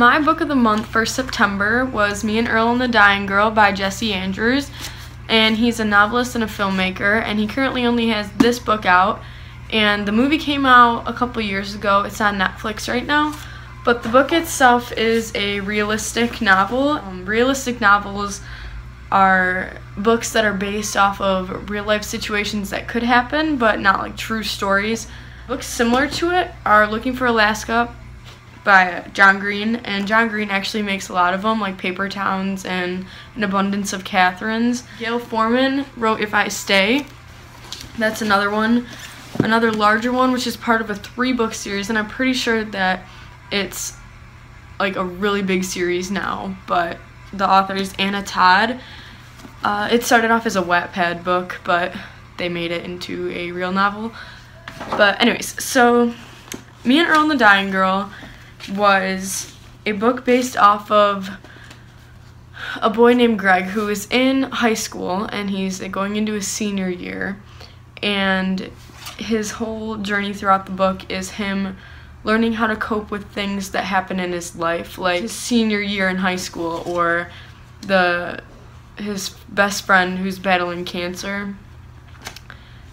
My book of the month for September was Me and Earl and the Dying Girl by Jesse Andrews, and he's a novelist and a filmmaker, and he currently only has this book out, and the movie came out a couple years ago. It's on Netflix right now, but the book itself is a realistic novel. Realistic novels are books that are based off of real life situations that could happen, but not like true stories. Books similar to it are Looking for Alaska by John Green, and John Green actually makes a lot of them, like Paper Towns and An Abundance of Catherines. Gail Forman wrote If I Stay. That's another one, another larger one, which is part of a 3-book series, and I'm pretty sure that it's like a really big series now, but the author is Anna Todd. It started off as a Wattpad book, but they made it into a real novel. But anyways, so Me and Earl and the Dying Girl was a book based off of a boy named Greg who is in high school, and he's going into his senior year, and his whole journey throughout the book is him learning how to cope with things that happen in his life, like his senior year in high school, or his best friend who's battling cancer.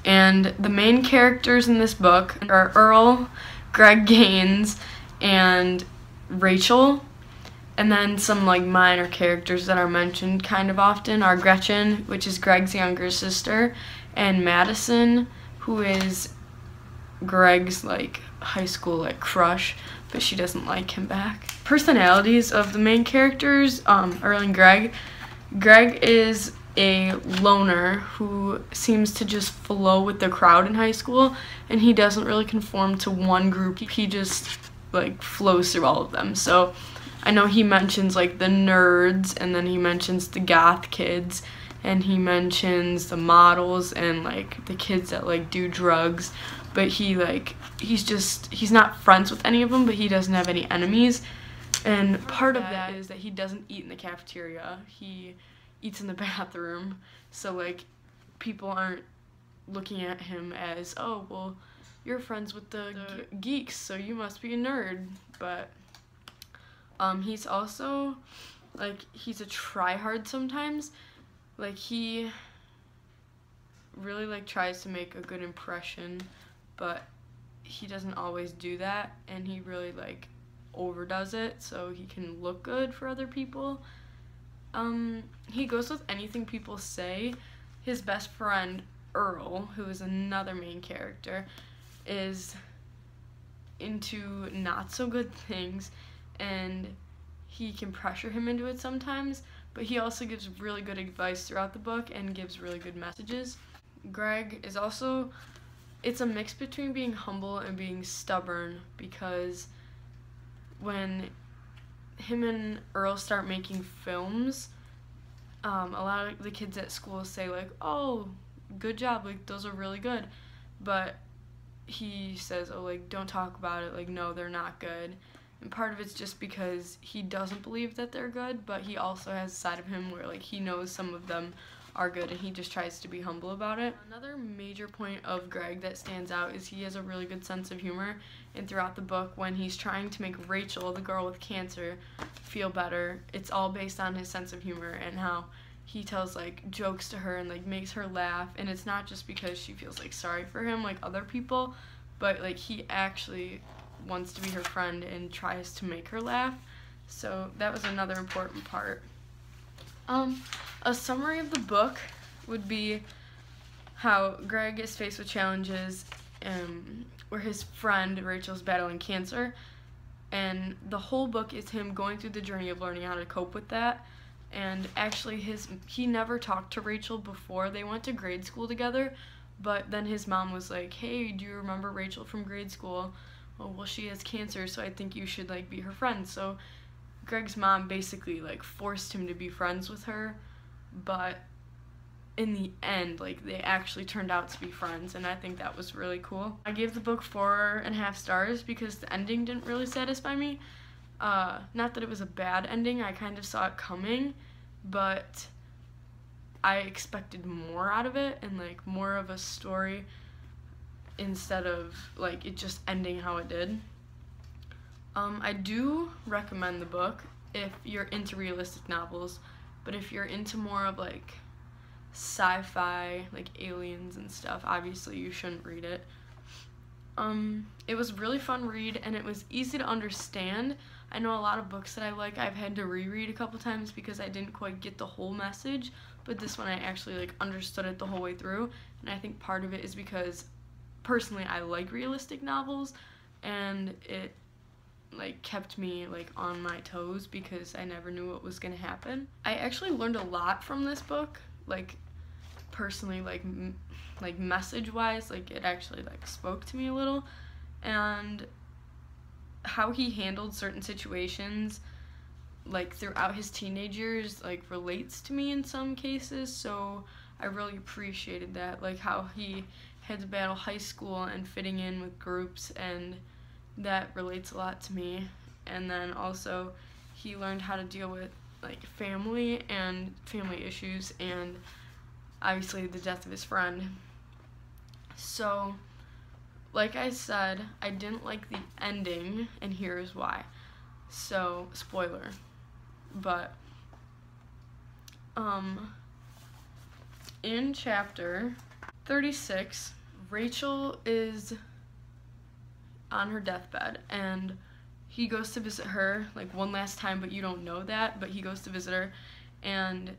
And the main characters in this book are Earl, Greg Gaines, and Rachel. And then some like minor characters that are mentioned kind of often are Gretchen, which is Greg's younger sister, and Madison, who is Greg's like high school like crush, but she doesn't like him back. Personalities of the main characters, Earl and Greg. Greg is a loner who seems to just flow with the crowd in high school, and he doesn't really conform to one group. He just like flows through all of them. So I know he mentions like the nerds, and then he mentions the goth kids, and he mentions the models and like the kids that like do drugs, but he's not friends with any of them, but he doesn't have any enemies. And part of that is that he doesn't eat in the cafeteria. He eats in the bathroom, so like people aren't looking at him as, oh, well, you're friends with the geeks, so you must be a nerd. But he's also like, he's a tryhard sometimes. Like, he really like tries to make a good impression, but he doesn't always do that, and he really like overdoes it so he can look good for other people. He goes with anything people say. His best friend Earl, who is another main character, is into not so good things, and he can pressure him into it sometimes, but he also gives really good advice throughout the book and gives really good messages. Greg is also, it's a mix between being humble and being stubborn, because when him and Earl start making films, a lot of the kids at school say like, oh, good job, like those are really good, but he says, oh, like don't talk about it, like no, they're not good. And part of it's just because he doesn't believe that they're good, but he also has a side of him where like he knows some of them are good, and he just tries to be humble about it. Another major point of Greg that stands out is he has a really good sense of humor, and throughout the book when he's trying to make Rachel, the girl with cancer, feel better, it's all based on his sense of humor and how he tells like jokes to her and like makes her laugh, and it's not just because she feels like sorry for him like other people, but like he actually wants to be her friend and tries to make her laugh. So that was another important part. A summary of the book would be how Greg is faced with challenges where his friend Rachel's battling cancer, and the whole book is him going through the journey of learning how to cope with that. And actually he never talked to Rachel before they went to grade school together, but then his mom was like, hey, do you remember Rachel from grade school? Oh, well, she has cancer, so I think you should like be her friend. So Greg's mom basically like forced him to be friends with her, but in the end, like they actually turned out to be friends, and I think that was really cool. I gave the book 4.5 stars because the ending didn't really satisfy me. Not that it was a bad ending, I kind of saw it coming, but I expected more out of it and like more of a story instead of like it just ending how it did. I do recommend the book if you're into realistic novels, but if you're into more of like sci-fi, like aliens and stuff, obviously you shouldn't read it. It was really fun read, and it was easy to understand. I know a lot of books that I like I've had to reread a couple times because I didn't quite get the whole message, but this one I actually like understood it the whole way through, and I think part of it is because personally I like realistic novels, and it like kept me like on my toes because I never knew what was gonna happen. I actually learned a lot from this book, like personally, like message wise, like it actually like spoke to me a little, and how he handled certain situations like throughout his teenage years like relates to me in some cases, so I really appreciated that, like how he had to battle high school and fitting in with groups, and that relates a lot to me. And then also he learned how to deal with like family and family issues, and obviously the death of his friend. So like I said, I didn't like the ending, and here's why. So spoiler, but in chapter 36, Rachel is on her deathbed, and he goes to visit her like one last time, but you don't know that, but he goes to visit her, and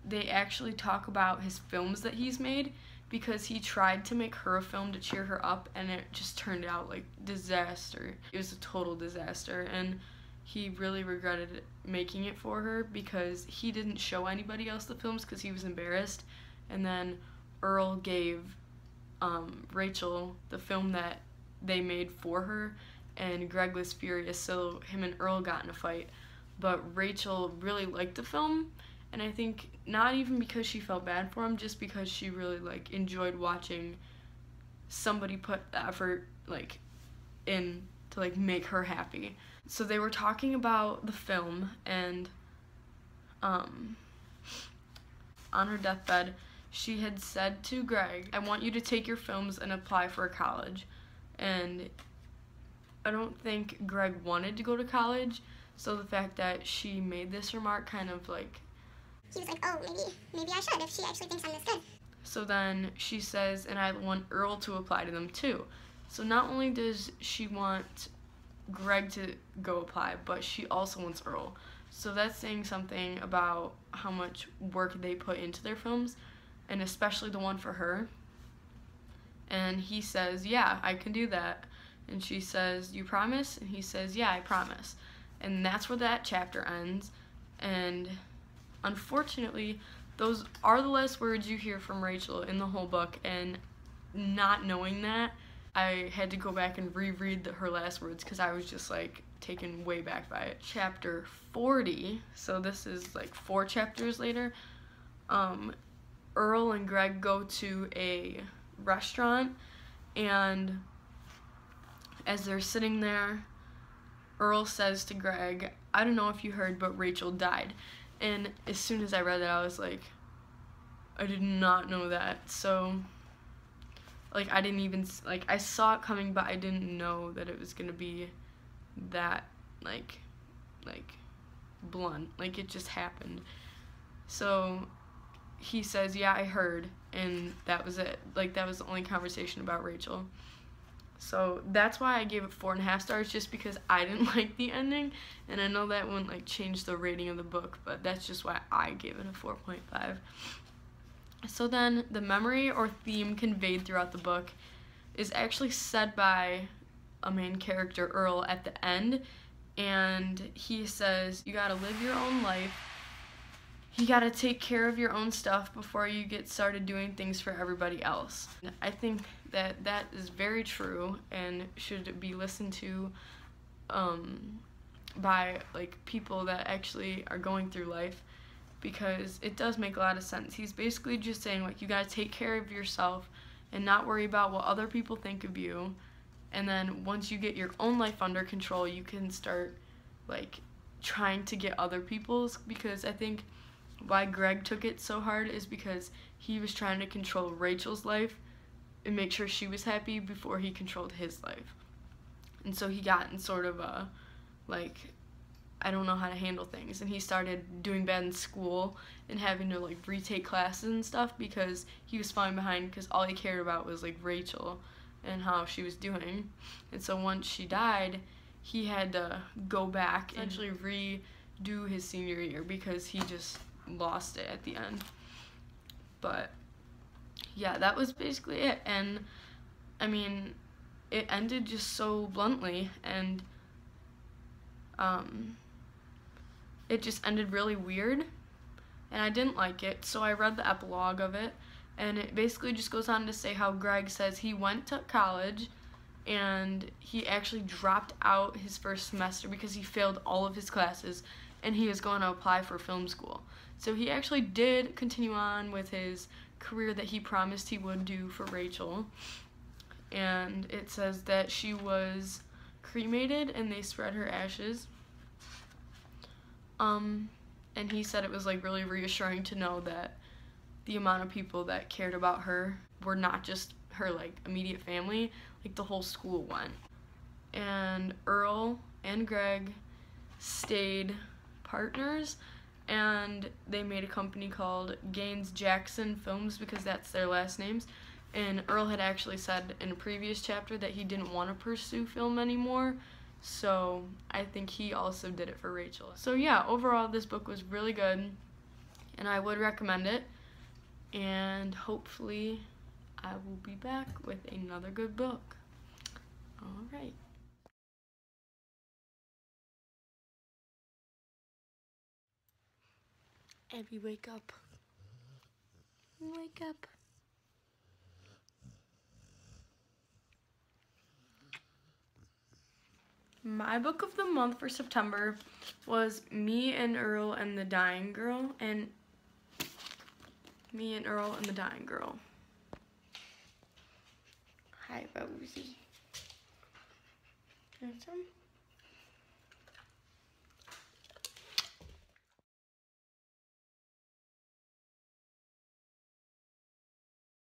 they actually talk about his films that he's made, because he tried to make her a film to cheer her up, and it just turned out like disaster. It was a total disaster, and he really regretted making it for her because he didn't show anybody else the films because he was embarrassed. And then Earl gave Rachel the film that they made for her, and Greg was furious, so him and Earl got in a fight. But Rachel really liked the film, and I think not even because she felt bad for him, just because she really like enjoyed watching somebody put the effort like in to like make her happy. So they were talking about the film, and on her deathbed she had said to Greg, I want you to take your films and apply for a college. And I don't think Greg wanted to go to college, so the fact that she made this remark kind of like, he was like, oh, maybe I should if she actually thinks I'm this good. So then she says, and I want Earl to apply to them too. So not only does she want Greg to go apply, but she also wants Earl. So that's saying something about how much work they put into their films, and especially the one for her. And he says, yeah, I can do that. And she says, you promise? And he says, yeah, I promise. And that's where that chapter ends. And unfortunately, those are the last words you hear from Rachel in the whole book, and not knowing that, I had to go back and reread her last words because I was just like taken way back by it. Chapter 40, so this is like 4 chapters later, Earl and Greg go to a restaurant, and as they're sitting there, Earl says to Greg, I don't know if you heard, but Rachel died. And as soon as I read that, I was like, I did not know that. So like I didn't even, like I saw it coming, but I didn't know that it was gonna be that like blunt. Like it just happened. So he says, yeah, I heard, and that was it. Like that was the only conversation about Rachel. So that's why I gave it 4.5 stars, just because I didn't like the ending, and I know that wouldn't like change the rating of the book, but that's just why I gave it a 4.5. So then the memory or theme conveyed throughout the book is actually said by a main character, Earl, at the end, and he says, you gotta live your own life. You gotta take care of your own stuff before you get started doing things for everybody else. I think that that is very true and should be listened to by like people that actually are going through life, because it does make a lot of sense. He's basically just saying like you gotta take care of yourself and not worry about what other people think of you, and then once you get your own life under control, you can start like trying to get other people's, because I think why Greg took it so hard is because he was trying to control Rachel's life and make sure she was happy before he controlled his life. And so he got in sort of a like, I don't know how to handle things. And he started doing bad in school and having to like retake classes and stuff because he was falling behind, because all he cared about was like Rachel and how she was doing. And so once she died, he had to go back and essentially redo his senior year because he just lost it at the end. But yeah, that was basically it. And I mean, it ended just so bluntly, and it just ended really weird, and I didn't like it. So I read the epilogue of it, and it basically just goes on to say how Greg says he went to college and he actually dropped out his first semester because he failed all of his classes and he was going to apply for film school. So he actually did continue on with his career that he promised he would do for Rachel. And it says that she was cremated and they spread her ashes. And he said it was like really reassuring to know that the amount of people that cared about her were not just her like immediate family, like the whole school went. And Earl and Greg stayed partners, and they made a company called Gaines Jackson Films because that's their last names. And Earl had actually said in a previous chapter that he didn't want to pursue film anymore, so I think he also did it for Rachel. So yeah, overall this book was really good, and I would recommend it, and hopefully I will be back with another good book. All right. Abby, wake up. Wake up. My book of the month for September was Me and Earl and the Dying Girl, and Me and Earl and the Dying Girl. Hi, Boozy. Want some?